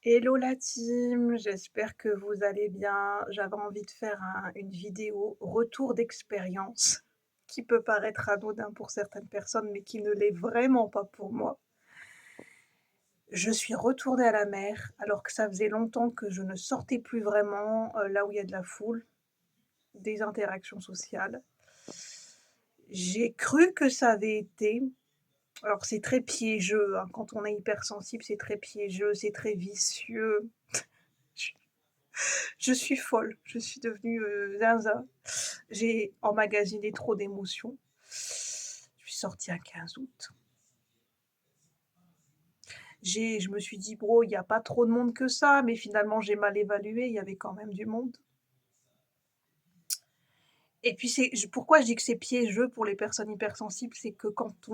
Hello la team, j'espère que vous allez bien. J'avais envie de faire une vidéo retour d'expérience qui peut paraître anodin pour certaines personnes, mais qui ne l'est vraiment pas pour moi. Je suis retournée à la mer alors que ça faisait longtemps que je ne sortais plus vraiment là où il y a de la foule, des interactions sociales. J'ai cru que ça avait été, alors c'est très piégeux, hein, quand on est hypersensible, c'est très piégeux, c'est très vicieux. Je suis folle, je suis devenue, zinzin. J'ai emmagasiné trop d'émotions. Je suis sortie un 15 août. Je me suis dit: «Bro, il y a pas trop de monde que ça», mais finalement j'ai mal évalué, il y avait quand même du monde. Et puis pourquoi je dis que c'est piégeux pour les personnes hypersensibles, c'est que quand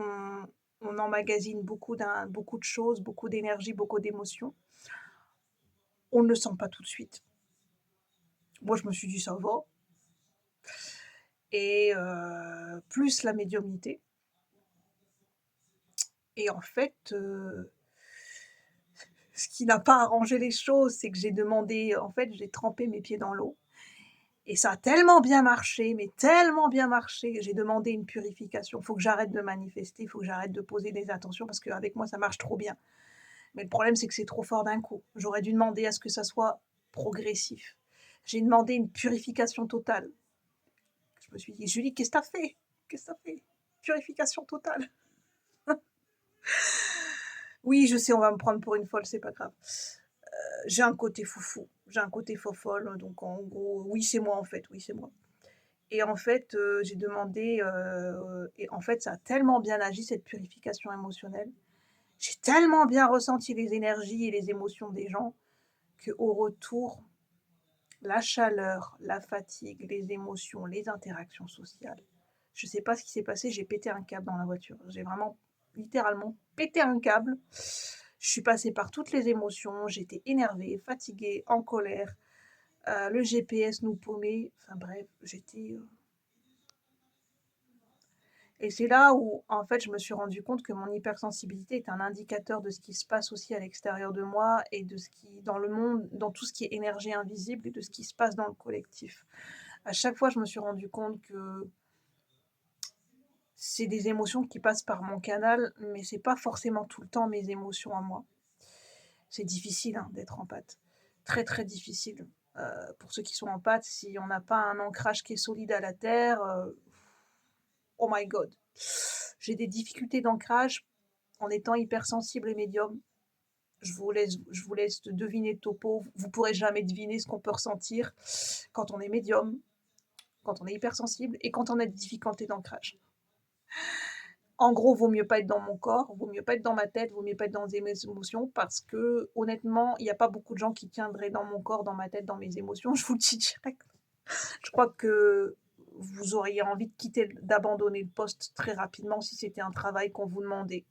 on emmagasine beaucoup de choses, beaucoup d'énergie, beaucoup d'émotions, on ne le sent pas tout de suite. Moi, je me suis dit: «Ça va», et plus la médiumnité, et en fait, ce qui n'a pas arrangé les choses, c'est que j'ai trempé mes pieds dans l'eau et ça a tellement bien marché, mais tellement bien marché, j'ai demandé une purification. Il faut que j'arrête de manifester, il faut que j'arrête de poser des intentions parce qu'avec moi, ça marche trop bien. Mais le problème, c'est que c'est trop fort d'un coup. J'aurais dû demander à ce que ça soit progressif. J'ai demandé une purification totale. Je me suis dit: «Julie, qu'est-ce que tu as fait? Qu'est-ce que tu as fait? Purification totale». Oui, je sais, on va me prendre pour une folle, c'est pas grave. J'ai un côté foufou, j'ai un côté fofolle, donc en gros, oui, c'est moi, en fait, oui, c'est moi. Et en fait, j'ai demandé, et en fait, ça a tellement bien agi cette purification émotionnelle. J'ai tellement bien ressenti les énergies et les émotions des gens qu'au retour, la chaleur, la fatigue, les émotions, les interactions sociales, je sais pas ce qui s'est passé, j'ai pété un câble dans la voiture. J'ai vraiment, littéralement pété un câble. Je suis passée par toutes les émotions, j'étais énervée, fatiguée, en colère, le GPS nous paumait, enfin bref, et c'est là où, en fait, je me suis rendu compte que mon hypersensibilité est un indicateur de ce qui se passe aussi à l'extérieur de moi et de ce qui dans le monde, dans tout ce qui est énergie invisible et de ce qui se passe dans le collectif. À chaque fois, je me suis rendu compte que c'est des émotions qui passent par mon canal, mais c'est pas forcément tout le temps mes émotions à moi. C'est difficile, hein, d'être empathe. Très, très difficile. Pour ceux qui sont empathes, si on n'a pas un ancrage qui est solide à la terre, oh my God! J'ai des difficultés d'ancrage en étant hypersensible et médium. Je vous laisse deviner le topo. Vous pourrez jamais deviner ce qu'on peut ressentir quand on est médium, quand on est hypersensible et quand on a des difficultés d'ancrage. En gros, vaut mieux pas être dans mon corps, vaut mieux pas être dans ma tête, vaut mieux pas être dans mes émotions parce que honnêtement, il y a pas beaucoup de gens qui tiendraient dans mon corps, dans ma tête, dans mes émotions, je vous le dis direct. Je crois que vous auriez envie d'abandonner le poste très rapidement si c'était un travail qu'on vous demandait.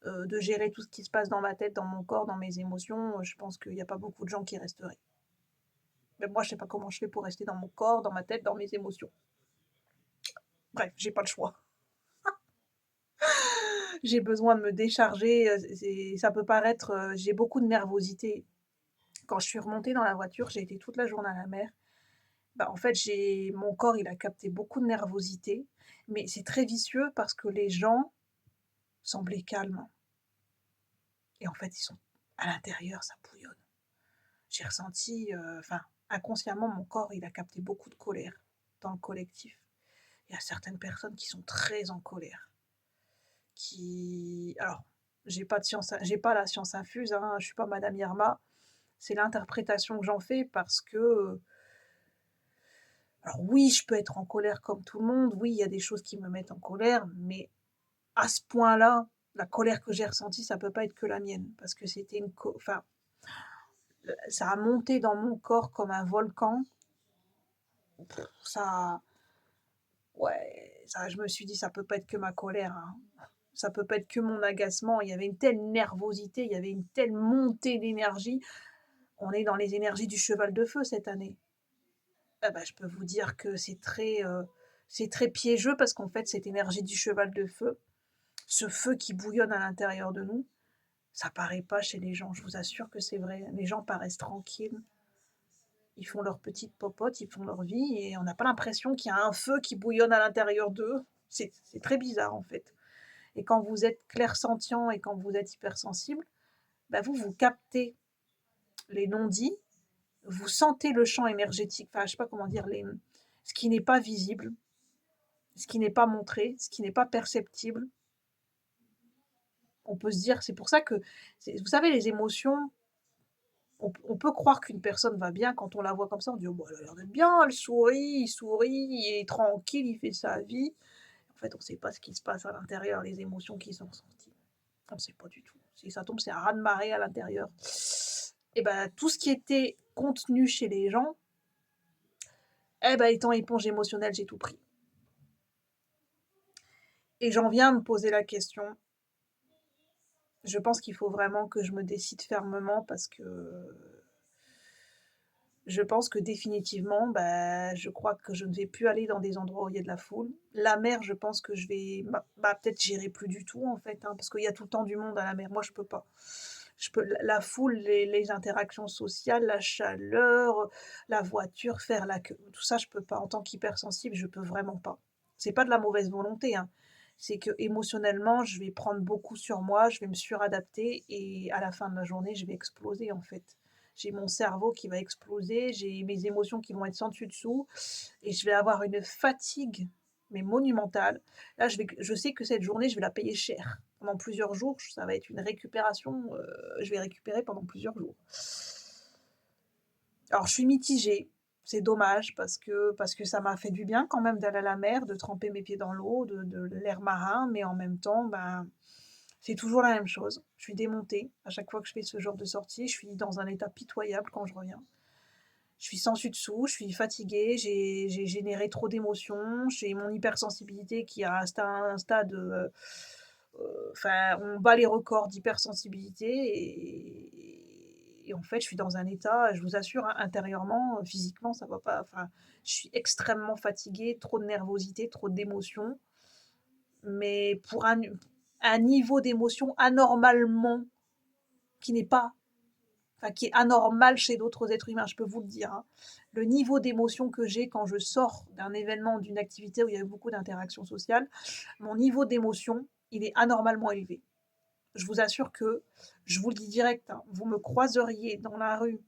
De gérer tout ce qui se passe dans ma tête, dans mon corps, dans mes émotions, je pense qu'il y a pas beaucoup de gens qui resteraient. Même moi, je sais pas comment je fais pour rester dans mon corps, dans ma tête, dans mes émotions. Bref, j'ai pas le choix. J'ai besoin de me décharger, ça peut paraître, j'ai beaucoup de nervosité. Quand je suis remontée dans la voiture, j'ai été toute la journée à la mer. Bah, en fait, j'ai mon corps, il a capté beaucoup de nervosité, mais c'est très vicieux parce que les gens semblaient calmes et en fait, ils sont à l'intérieur, ça bouillonne. J'ai ressenti, enfin, inconsciemment, mon corps, il a capté beaucoup de colère dans le collectif. Il y a certaines personnes qui sont très en colère, qui alors, j'ai pas la science infuse, hein, je suis pas madame Irma. C'est l'interprétation que j'en fais parce que, alors oui, je peux être en colère comme tout le monde, oui, il y a des choses qui me mettent en colère, mais à ce point-là, la colère que j'ai ressentie, ça peut pas être que la mienne parce que c'était enfin, ça a monté dans mon corps comme un volcan. Ça Ouais, ça je me suis dit: «Ça peut pas être que ma colère, hein. Ça peut pas être que mon agacement». Il y avait une telle nervosité, il y avait une telle montée d'énergie. On est dans les énergies du cheval de feu cette année. Ah bah, je peux vous dire que c'est très piégeux parce qu'en fait, cette énergie du cheval de feu, ce feu qui bouillonne à l'intérieur de nous, Ça paraît pas chez les gens, je vous assure que c'est vrai. Les gens paraissent tranquilles, ils font leur petite popote, ils font leur vie et on n'a pas l'impression qu'il y a un feu qui bouillonne à l'intérieur d'eux. C'est très bizarre, en fait. Et quand vous êtes clairsentient et quand vous êtes hypersensible, bah, vous captez les non-dits, vous sentez le champ énergétique, enfin, je sais pas comment dire, ce qui n'est pas visible, ce qui n'est pas montré, ce qui n'est pas perceptible. On peut se dire c'est pour ça que vous savez les émotions, on peut croire qu'une personne va bien quand on la voit comme ça, on dit: «Oh bah, elle a l'air d'être bien, elle sourit, il sourit, il est tranquille, il fait sa vie». En fait, on ne sait pas ce qui se passe à l'intérieur, les émotions qui sont ressenties. On ne sait pas du tout. Si ça tombe, c'est un raz-de-marée à l'intérieur. Et ben tout ce qui était contenu chez les gens, eh ben étant éponge émotionnelle, j'ai tout pris. Et j'en viens à me poser la question. Je pense qu'il faut vraiment que je me décide fermement parce que je pense que définitivement, bah, je crois que je ne vais plus aller dans des endroits où il y a de la foule. La mer, je pense que je vais peut-être j'irai plus du tout en fait, hein, parce qu'il y a tout le temps du monde à la mer. Moi, je peux pas. Je peux la foule, les interactions sociales, la chaleur, la voiture, faire la queue, tout ça, je peux pas. En tant qu'hypersensible, je peux vraiment pas. C'est pas de la mauvaise volonté, hein. C'est que émotionnellement, je vais prendre beaucoup sur moi, je vais me suradapter et à la fin de la journée, je vais exploser en fait. J'ai mon cerveau qui va exploser, j'ai mes émotions qui vont être sans dessus dessous et je vais avoir une fatigue, mais monumentale. Là, je sais que cette journée, je vais la payer cher. Pendant plusieurs jours, ça va être une récupération, je vais récupérer pendant plusieurs jours. Alors je suis mitigée, c'est dommage parce que ça m'a fait du bien quand même d'aller à la mer, de tremper mes pieds dans l'eau, de l'air marin, mais en même temps, ben, c'est toujours la même chose. Je suis démontée à chaque fois que je fais ce genre de sortie, je suis dans un état pitoyable quand je reviens. Je suis sans dessus dessous, je suis fatiguée, j'ai généré trop d'émotions, j'ai mon hypersensibilité qui a atteint un stade, enfin, on bat les records d'hypersensibilité et en fait, je suis dans un état, je vous assure, hein, intérieurement, physiquement, ça va pas, enfin, je suis extrêmement fatiguée, trop de nervosité, trop d'émotions, mais pour un niveau d'émotion anormalement qui n'est pas enfin, qui est anormal chez d'autres êtres humains, je peux vous le dire, hein. Le niveau d'émotion que j'ai quand je sors d'un événement, d'une activité où il y a eu beaucoup d'interactions sociales, mon niveau d'émotion, il est anormalement élevé. Je vous assure que, je vous le dis direct, hein, vous me croiseriez dans la rue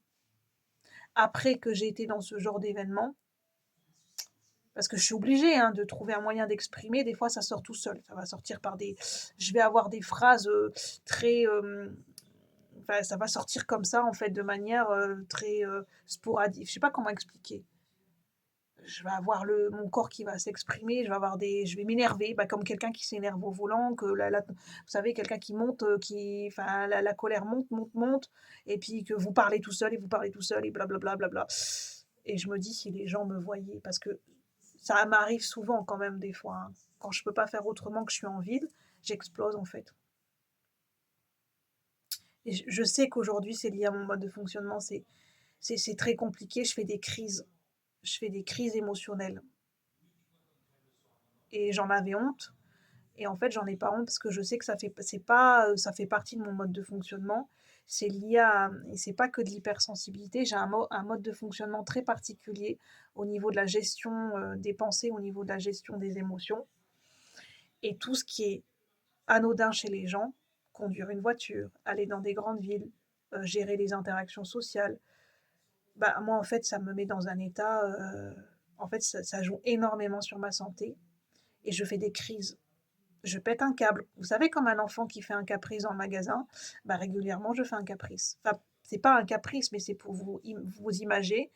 après que j'ai été dans ce genre d'événement, parce que je suis obligée hein, de trouver un moyen d'exprimer. Des fois, ça sort tout seul. Ça va sortir par des. Je vais avoir des phrases très. Enfin, ça va sortir comme ça, en fait, de manière très sporadique. Je sais pas comment expliquer. Je vais avoir mon corps qui va s'exprimer, je vais m'énerver, bah, comme quelqu'un qui s'énerve au volant, vous savez, quelqu'un qui monte, enfin, la colère monte, monte, monte, et puis que vous parlez tout seul, et vous parlez tout seul, et blablabla, blabla. Et je me dis si les gens me voyaient, parce que ça m'arrive souvent quand même des fois, hein. Quand je peux pas faire autrement que je suis en ville, j'explose en fait. Et je sais qu'aujourd'hui c'est lié à mon mode de fonctionnement, c'est très compliqué, je fais des crises émotionnelles. Et j'en avais honte. Et en fait, j'en ai pas honte parce que je sais que ça fait partie de mon mode de fonctionnement. C'est lié à, et c'est pas que de l'hypersensibilité. J'ai un mode de fonctionnement très particulier au niveau de la gestion des pensées, au niveau de la gestion des émotions. Et tout ce qui est anodin chez les gens, conduire une voiture, aller dans des grandes villes, gérer les interactions sociales, bah moi en fait, ça me met dans un état. En fait, ça joue énormément sur ma santé et je fais des crises. Je pète un câble. Vous savez, comme un enfant qui fait un caprice dans le magasin, bah, régulièrement, je fais un caprice. Enfin, c'est pas un caprice, mais c'est pour vous imager.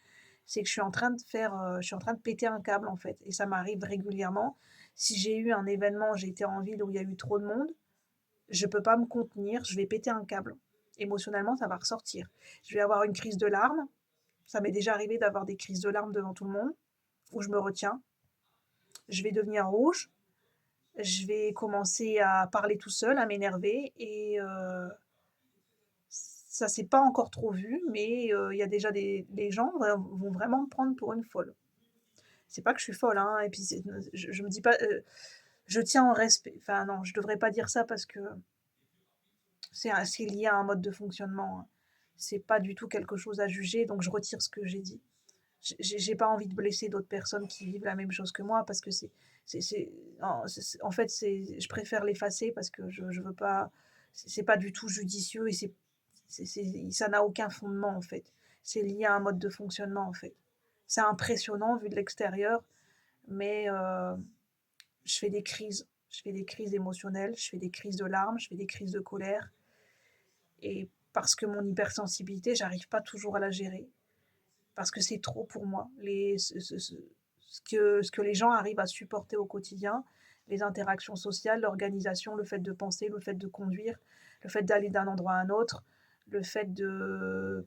C'est que je suis en train de péter un câble, en fait. Et ça m'arrive régulièrement. Si j'ai eu un événement, j'ai été en ville où il y a eu trop de monde, je peux pas me contenir, je vais péter un câble. Émotionnellement, ça va ressortir. Je vais avoir une crise de larmes. Ça m'est déjà arrivé d'avoir des crises de larmes devant tout le monde, où je me retiens. Je vais devenir rouge, je vais commencer à parler tout seul, à m'énerver et ça s'est pas encore trop vu, mais il y a déjà les gens vont vraiment me prendre pour une folle. C'est pas que je suis folle, hein, et puis je me dis pas, je tiens en respect, enfin non, je devrais pas dire ça parce que C'est lié à un mode de fonctionnement, hein. C'est pas du tout quelque chose à juger, donc je retire ce que j'ai dit. J'ai pas envie de blesser d'autres personnes qui vivent la même chose que moi parce que c'est en fait, je préfère l'effacer parce que je veux pas, c'est pas du tout judicieux et ça n'a aucun fondement, en fait. C'est lié à un mode de fonctionnement, en fait. C'est impressionnant vu de l'extérieur, mais je fais des crises. Je fais des crises émotionnelles, je fais des crises de larmes, je fais des crises de colère et parce que mon hypersensibilité, j'arrive pas toujours à la gérer. Parce que c'est trop pour moi. Ce que les gens arrivent à supporter au quotidien, les interactions sociales, l'organisation, le fait de penser, le fait de conduire, le fait d'aller d'un endroit à un autre, le fait de...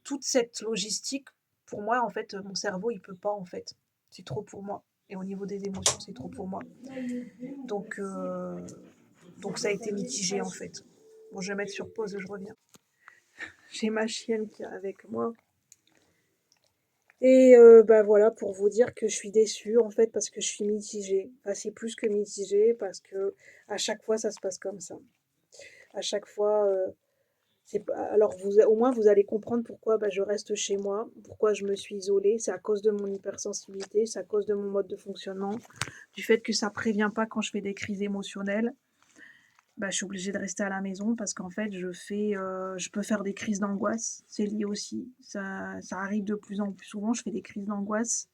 Toute cette logistique, pour moi, en fait, mon cerveau, il peut pas, en fait. C'est trop pour moi. Et au niveau des émotions, c'est trop pour moi. Donc, euh, donc ça a été mitigé, en fait. Bon, je vais mettre sur pause, je reviens. J'ai ma chienne qui est avec moi. Et bah voilà, pour vous dire que je suis déçue en fait parce que je suis mitigée. Enfin, c'est plus que mitigée parce que à chaque fois ça se passe comme ça. À chaque fois, alors au moins vous allez comprendre pourquoi bah, je reste chez moi, pourquoi je me suis isolée. C'est à cause de mon hypersensibilité, c'est à cause de mon mode de fonctionnement, du fait que ça prévient pas quand je fais des crises émotionnelles. Bah, je suis obligée de rester à la maison parce qu'en fait, je peux faire des crises d'angoisse. C'est lié aussi. Ça arrive de plus en plus souvent. Je fais des crises d'angoisse.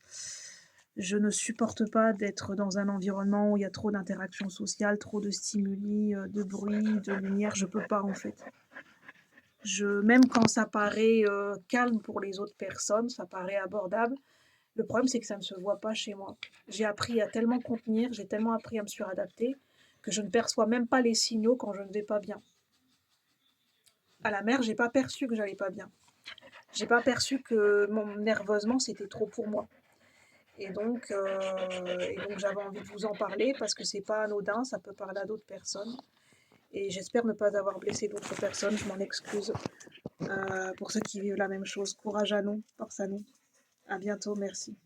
Je ne supporte pas d'être dans un environnement où il y a trop d'interactions sociales, trop de stimuli, de bruit, de lumière. Je peux pas en fait. Même quand ça paraît calme pour les autres personnes, ça paraît abordable. Le problème, c'est que ça ne se voit pas chez moi. J'ai appris à tellement contenir, j'ai tellement appris à me suradapter que je ne perçois même pas les signaux quand je ne vais pas bien. À la mer, j'ai pas perçu que j'allais pas bien. J'ai pas perçu que mon nerveusement c'était trop pour moi. Et donc j'avais envie de vous en parler parce que c'est pas anodin, ça peut parler à d'autres personnes. Et j'espère ne pas avoir blessé d'autres personnes, je m'en excuse. Pour ceux qui vivent la même chose, courage à nous, force à nous. À bientôt, merci.